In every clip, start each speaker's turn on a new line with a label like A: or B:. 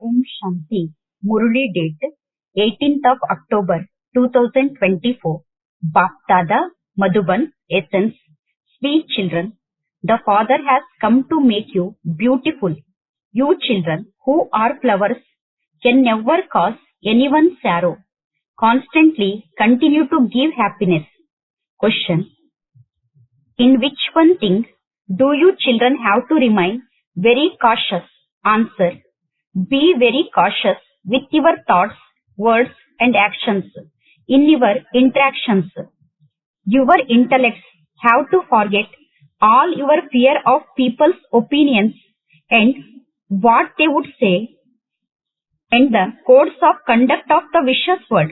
A: Om Shanti. Murli date 18th of October 2024. Bapdada, Madhuban, Essence. Sweet children, the Father has come to make you beautiful. You children who are flowers can never cause anyone sorrow. Constantly continue to give happiness. Question. In which one thing do you children have to remain very cautious? Answer. Be very cautious with your thoughts, words and actions in your interactions. Your intellects have to forget all your fear of people's opinions and what they would say and the codes of conduct of the vicious world.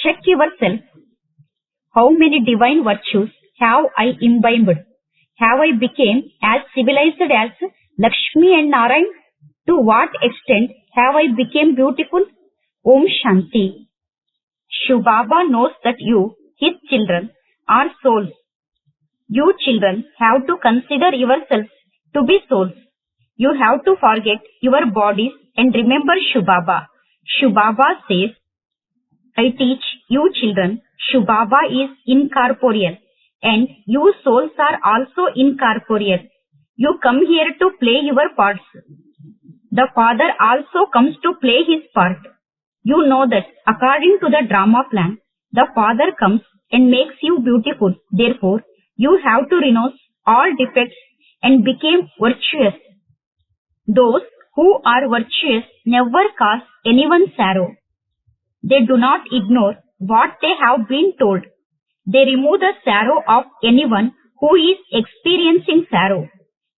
A: Check yourself. How many divine virtues have I imbibed? Have I become as civilized as Lakshmi and Narayan? To what extent have I become beautiful? Om Shanti. Shiv Baba knows that you, his children, are souls. You children have to consider yourselves to be souls. You have to forget your bodies and remember Shiv Baba. Shiv Baba says, I teach you children, Shiv Baba is incorporeal and you souls are also incorporeal. You come here to play your parts. The Father also comes to play his part. You know that according to the drama plan, the Father comes and makes you beautiful. Therefore, you have to renounce all defects and become virtuous. Those who are virtuous never cause anyone sorrow. They do not ignore what they have been told. They remove the sorrow of anyone who is experiencing sorrow.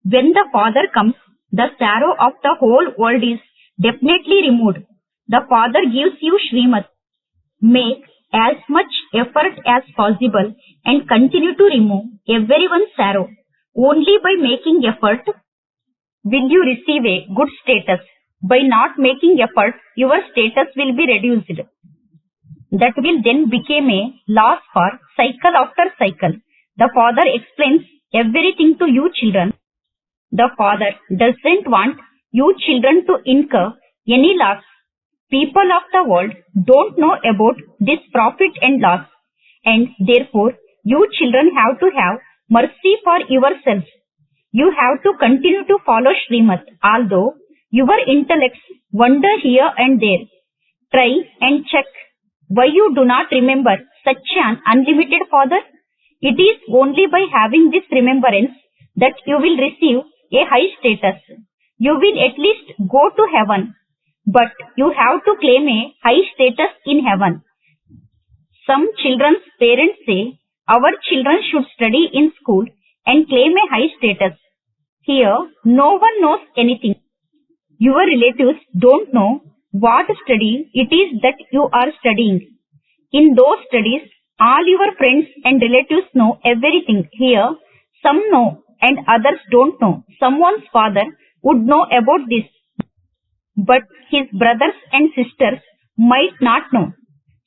A: When the Father comes, the sorrow of the whole world is definitely removed. The Father gives you Srimad. Make as much effort as possible and continue to remove everyone's sorrow. Only by making effort will you receive a good status. By not making effort, your status will be reduced. That will then become a loss for cycle after cycle. The Father explains everything to you children. The Father doesn't want you children to incur any loss. People of the world don't know about this profit and loss, and therefore you children have to have mercy for yourselves. You have to continue to follow Srimad, although your intellects wander here and there. Try and check why you do not remember such an unlimited Father. It is only by having this remembrance that you will receive a high status. You will at least go to heaven, but you have to claim a high status in heaven. Some children's parents say our children should study in school and claim a high status. Here, no one knows anything. Your relatives don't know what study it is that you are studying. In those studies, all your friends and relatives know everything. Here, some know and others don't know. Someone's father would know about this, but his brothers and sisters might not know.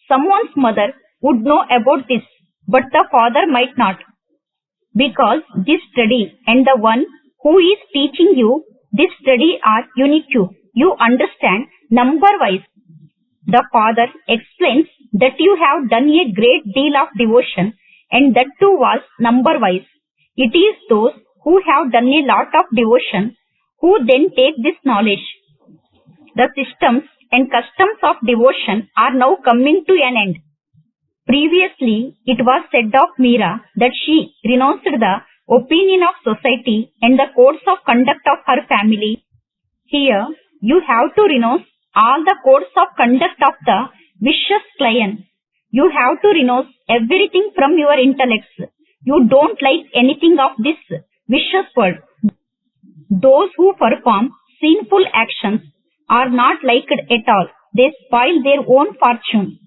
A: Someone's mother would know about this, but the father might not. Because this study and the one who is teaching you this study are unique. You understand number-wise. The Father explains that you have done a great deal of devotion and that too was number-wise. It is those who have done a lot of devotion who then take this knowledge. The systems and customs of devotion are now coming to an end. Previously, it was said of Meera that she renounced the opinion of society and the codes of conduct of her family. Here, you have to renounce all the codes of conduct of the vicious client. You have to renounce everything from your intellects. You don't like anything of this vicious world. Those who perform sinful actions are not liked at all. They spoil their own fortune.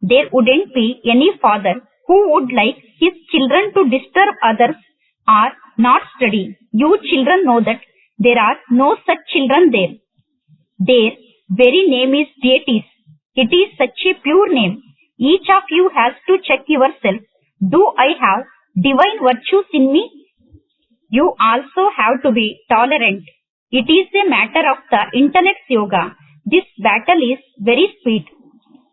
A: There wouldn't be any father who would like his children to disturb others or not study. You children know that there are no such children there. Their very name is deities. It is such a pure name. Each of you has to check yourself. Do I have divine virtues in me? You also have to be tolerant. It is a matter of the internet's yoga. This battle is very sweet.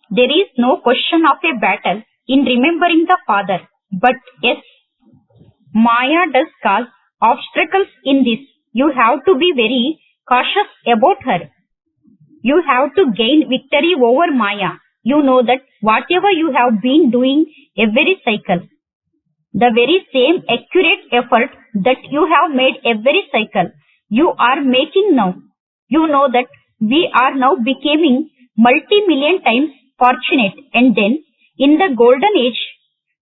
A: There is no question of a battle in remembering the father. But yes, Maya does cause obstacles in this. You have to be very cautious about her. You have to gain victory over Maya. You know that whatever you have been doing every cycle, the very same accurate effort that you have made every cycle, you are making now. You know that we are now becoming multi-million times fortunate, and then in the golden age,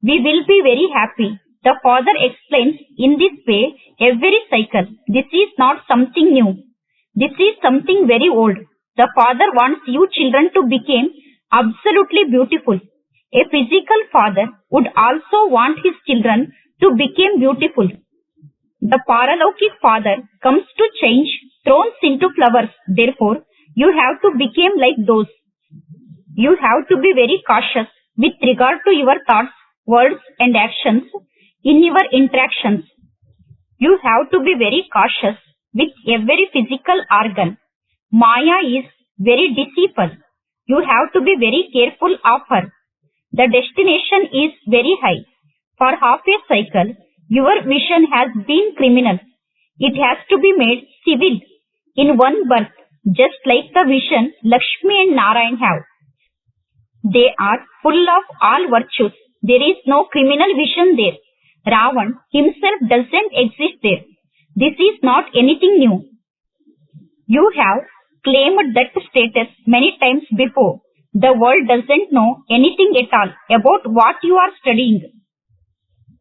A: we will be very happy. The father explains in this way every cycle. This is not something new. This is something very old. The father wants you children to become absolutely beautiful. A physical father would also want his children to become beautiful. The Paralokik father comes to change thrones into flowers. Therefore, you have to become like those. You have to be very cautious with regard to your thoughts, words and actions in your interactions. You have to be very cautious with every physical organ. Maya is very deceitful. You have to be very careful of her. The destination is very high. For half a cycle, your vision has been criminal. It has to be made civil in one birth, just like the vision Lakshmi and Narayan have. They are full of all virtues. There is no criminal vision there. Ravan himself doesn't exist there. This is not anything new. You have claimed that status many times before. The world doesn't know anything at all about what you are studying.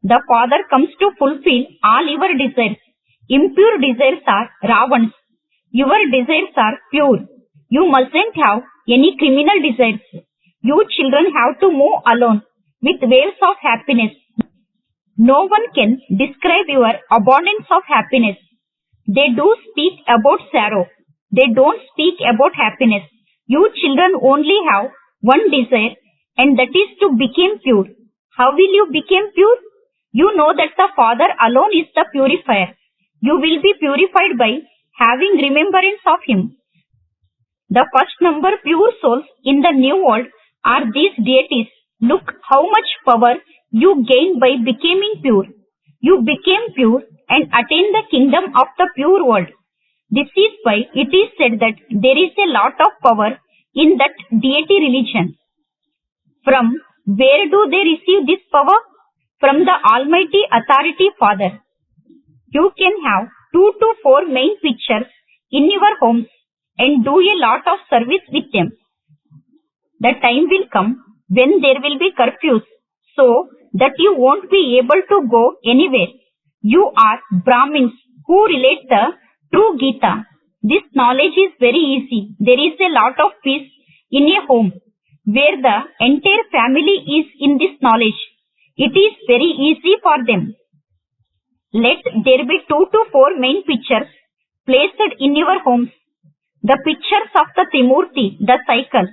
A: The father comes to fulfill all your desires. Impure desires are Ravan's. Your desires are pure. You mustn't have any criminal desires. You children have to move alone with waves of happiness. No one can describe your abundance of happiness. They do speak about sorrow. They don't speak about happiness. You children only have one desire, and that is to become pure. How will you become pure? You know that the Father alone is the purifier. You will be purified by having remembrance of Him. The first number pure souls in the new world are these deities. Look how much power you gain by becoming pure. You became pure and attain the kingdom of the pure world. This is why it is said that there is a lot of power in that deity religion. From where do they receive this power? From the Almighty Authority Father. You can have 2 to 4 main pictures in your homes and do a lot of service with them. The time will come when there will be curfews, so that you won't be able to go anywhere. You are Brahmins who relate the true Gita. This knowledge is very easy. There is a lot of peace in a home where the entire family is in this knowledge. It is very easy for them. Let there be 2 to 4 main pictures placed in your homes. The pictures of the Trimurti, the cycle,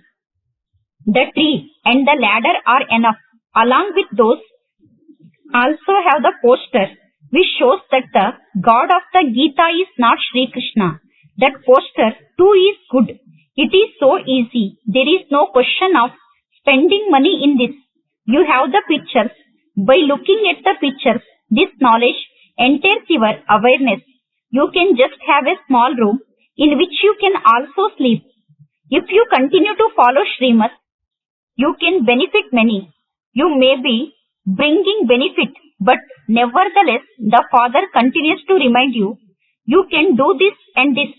A: the tree and the ladder are enough. Along with those, also have the poster which shows that the God of the Gita is not Sri Krishna. That poster too is good. It is so easy. There is no question of spending money in this. You have the pictures. By looking at the pictures, this knowledge enters your awareness. You can just have a small room in which you can also sleep. If you continue to follow Srimad, you can benefit many. You may be bringing benefit, but nevertheless, the Father continues to remind you, you can do this and this.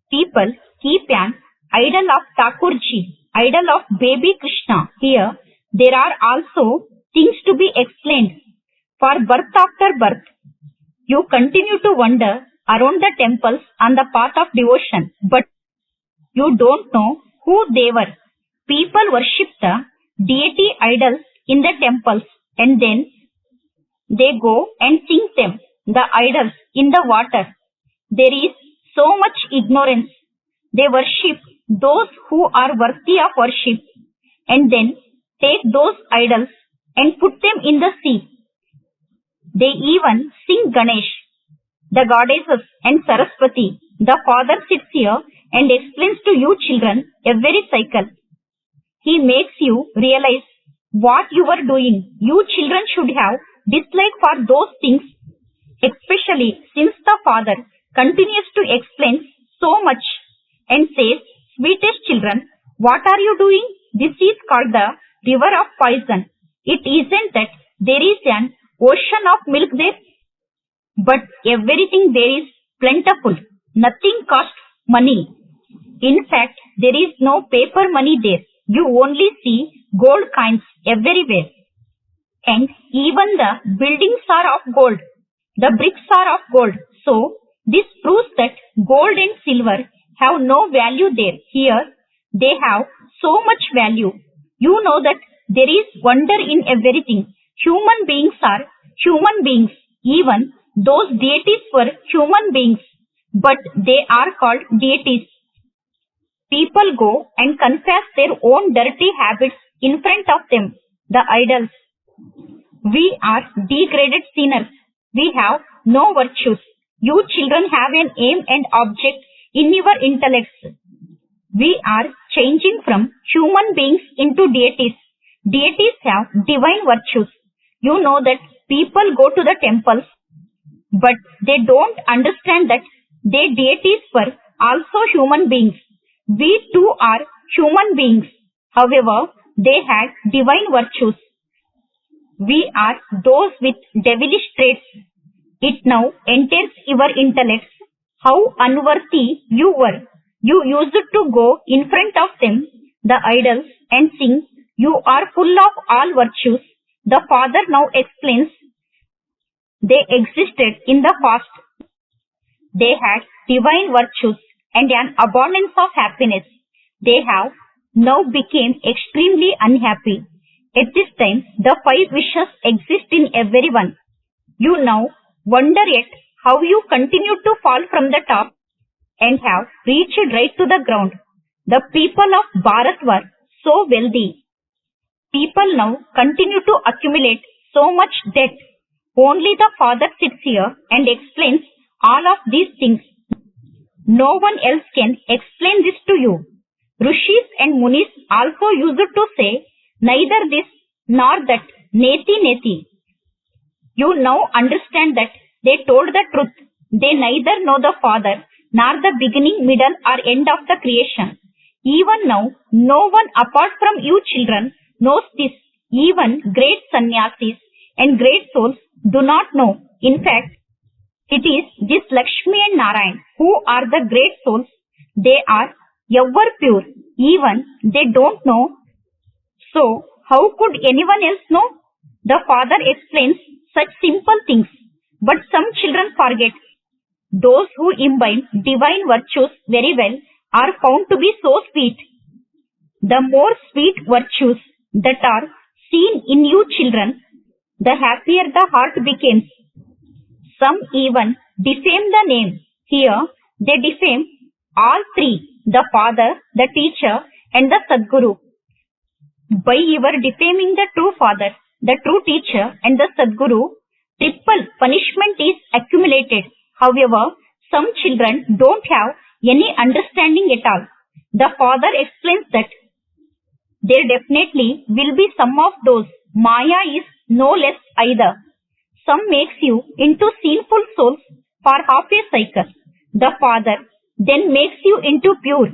A: People keep an idol of Thakurji, idol of baby Krishna. Here, there are also things to be explained. For birth after birth, you continue to wander around the temples on the path of devotion, but you don't know who they were. People worship the deity idols in the temples and then they go and sink them, the idols, in the water. There is so much ignorance. They worship those who are worthy of worship and then take those idols and put them in the sea. They even sing Ganesh, the goddesses, and Saraswati, The father sits here and explains to you children every cycle. He makes you realize what you are doing. You children should have dislike for those things, especially since the father continues to explain so much and says, sweetest children, what are you doing? This is called the river of poison. It isn't that there is an ocean of milk there, but everything there is plentiful. Nothing costs money. In fact, there is no paper money there. You only see gold coins everywhere. And even the buildings are of gold. The bricks are of gold. So, this proves that gold and silver have no value there. Here, they have so much value. You know that there is wonder in everything. Human beings are human beings. Even those deities were human beings, but they are called deities. People go and confess their own dirty habits in front of them, the idols. We are degraded sinners. We have no virtues. You children have an aim and object in your intellects. We are changing from human beings into deities. Deities have divine virtues. You know that people go to the temples, but they don't understand that their deities were also human beings. We too are human beings. However, they had divine virtues. We are those with devilish traits. It now enters your intellects how unworthy you were. You used to go in front of them, the idols, and sing, you are full of all virtues. The Father now explains they existed in the past. They had divine virtues and an abundance of happiness. They have now become extremely unhappy. At this time, the 5 wishes exist in everyone. You now wonder at how you continue to fall from the top and have reached right to the ground. The people of Bharat were so wealthy. People now continue to accumulate so much debt. Only the Father sits here and explains all of these things. No one else can explain this to you. Rishis and Munis also used to say, neither this nor that, neti neti. You now understand that they told the truth. They neither know the Father nor the beginning, middle or end of the creation. Even now, no one apart from you children knows this. Even great sannyasis and great souls do not know. In fact, it is this Lakshmi and Narayan who are the great souls. They are ever pure. Even they don't know. So, how could anyone else know? The Father explains such simple things, but some children forget. Those who imbibe divine virtues very well are found to be so sweet. The more sweet virtues that are seen in you children, the happier the heart becomes. Some even defame the name. Here, they defame all 3, the Father, the Teacher, and the Sadguru. By your defaming the true Father, the true Teacher, and the Sadguru, triple punishment is accumulated. However, some children don't have any understanding at all. The Father explains that there definitely will be some of those. Maya is no less either. Some makes you into sinful souls for half a cycle. The Father then makes you into pure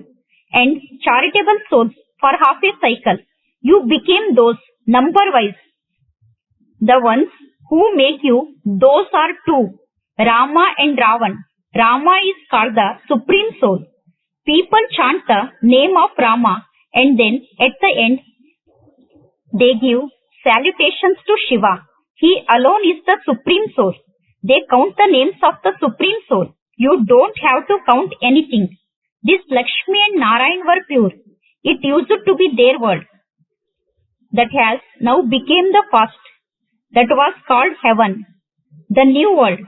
A: and charitable souls for half a cycle. You became those number-wise. The ones who make you, those are 2, Rama and Ravan. Rama is called the Supreme Soul. People chant the name of Rama and then at the end, they give salutations to Shiva. He alone is the Supreme Soul. They count the names of the Supreme Soul. You don't have to count anything. This Lakshmi and Narayan were pure. It used to be their world. That has now become the first. That was called heaven. The new world.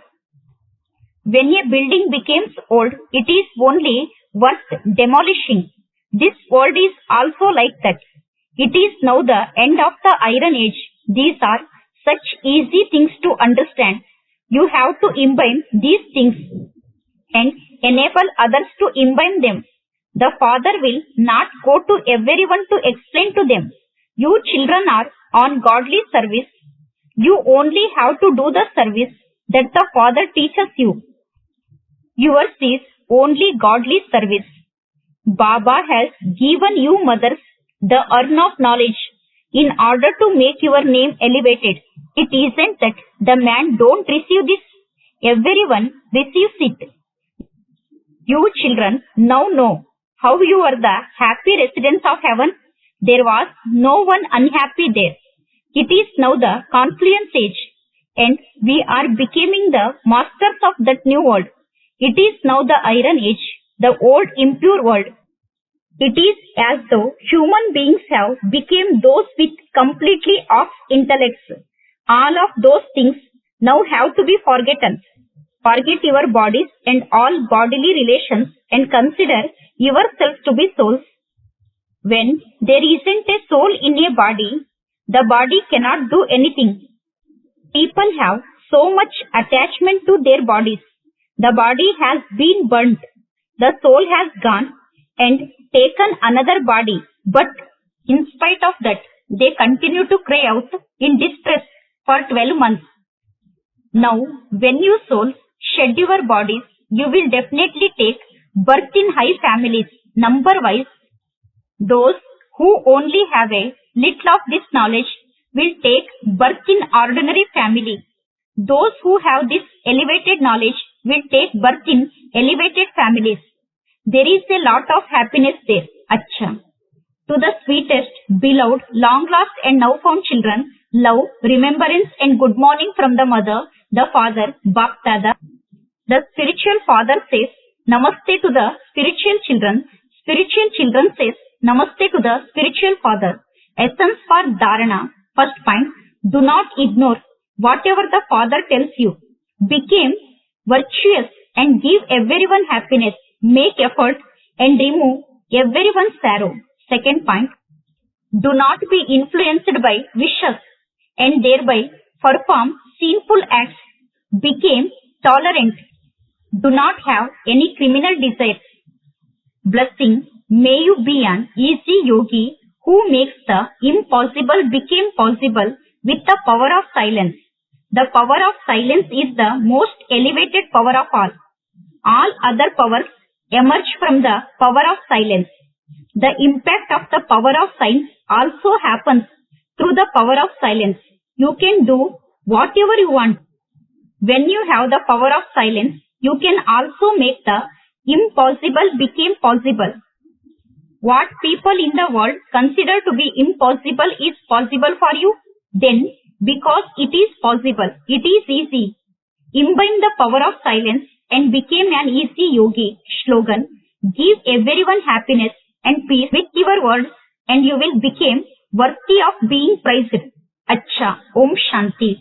A: When a building becomes old, it is only worth demolishing. This world is also like that. It is now the end of the Iron Age. These are such easy things to understand. You have to imbibe these things. And enable others to imbibe them. The Father will not go to everyone to explain to them. You children are on godly service. You only have to do the service that the Father teaches you. Yours is only godly service. Baba has given you mothers the urn of knowledge in order to make your name elevated. It isn't that the man don't receive this. Everyone receives it. You children now know how you are the happy residents of heaven. There was no one unhappy there. It is now the confluence age, and we are becoming the masters of that new world. It is now the iron age, the old impure world. It is as though human beings have become those with completely off intellects. All of those things now have to be forgotten. Forget your bodies and all bodily relations and consider yourselves to be souls. When there isn't a soul in a body, the body cannot do anything. People have so much attachment to their bodies. The body has been burnt. The soul has gone and taken another body. But in spite of that, they continue to cry out in distress for 12 months. Now, when you souls shed your bodies, you will definitely take birth in high families, number-wise. Those who only have a little of this knowledge will take birth in ordinary family. Those who have this elevated knowledge will take birth in elevated families. There is a lot of happiness there. Acha. To the sweetest, beloved, long lost and now found children, love, remembrance and good morning from the mother, the father, Bap Dada. The spiritual father says Namaste to the spiritual children. Spiritual children says Namaste to the spiritual father. Essence for Dharana. First point, do not ignore whatever the Father tells you. Become virtuous and give everyone happiness. Make effort and remove everyone's sorrow. Second point, do not be influenced by wishes and thereby perform sinful acts. Become tolerant. Do not have any criminal desires. Blessing, may you be an easy yogi who makes the impossible become possible with the power of silence. The power of silence is the most elevated power of all. All other powers emerge from the power of silence. The impact of the power of science also happens through the power of silence. You can do whatever you want. When you have the power of silence, you can also make the impossible become possible. What people in the world consider to be impossible is possible for you. Then, because it is possible, it is easy. Imbibe the power of silence and become an easy yogi. Slogan, give everyone happiness and peace with your words and you will become worthy of being praised. Acha, Om Shanti.